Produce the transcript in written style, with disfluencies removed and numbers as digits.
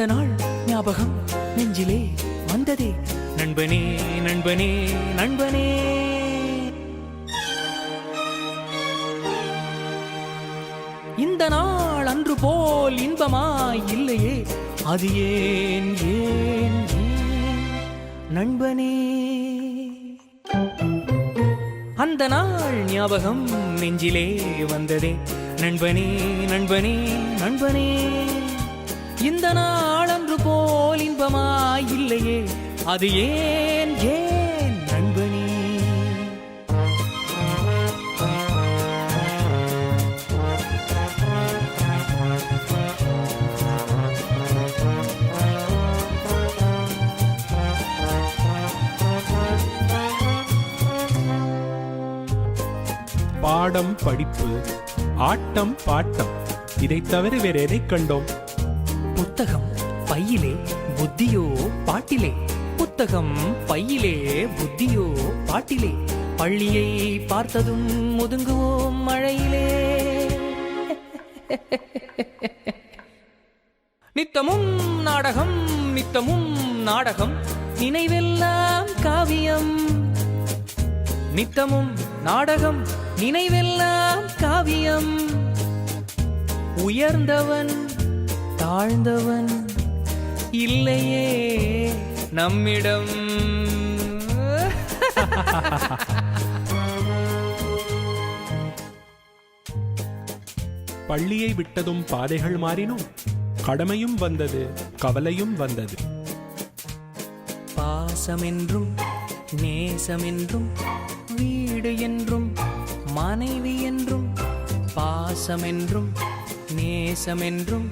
அந்த நாள் ஞாபகம் நெஞ்சிலே வந்ததே நண்பனே நண்பனே நண்பனே. இந்த நாள் அன்று போல் இன்பமாய் இல்லையே, அது ஏன் ஏன் ஏன் நண்பனே. அந்த நாள் ஞாபகம் நெஞ்சிலே வந்ததே நண்பனே நண்பனே நண்பனே. இந்த நாள் அன்று போல் இன்பமாய் இல்லையே, அது ஏன் ஏன் நண்பனே. பாடம் படிப்பு ஆட்டம் பாட்டம் இதை தவிர வேற எதை கண்டோம்? புத்தகம் பையிலே புத்தியோ பாட்டிலே, புத்தகம் பையிலே புத்தியோ பாட்டிலே. பள்ளியை பார்த்ததும் ஒதுங்குவோம் மழையிலே. நித்தமும் நாடகம் நித்தமும் நாடகம், நினைவெல்லாம் காவியம். நித்தமும் நாடகம் நினைவெல்லாம் காவியம். உயர்ந்தவன் தாழ்ந்தவன் இல்லையே நம்மிடம். பள்ளியை விட்டதும் பாதைகள் மாறினோம், கடமையும் வந்தது கவலையும் வந்தது. பாசமென்றும் நேசமென்றும் வீடு என்றும் மனைவி என்றும், பாசமென்றும் நேசமென்றும்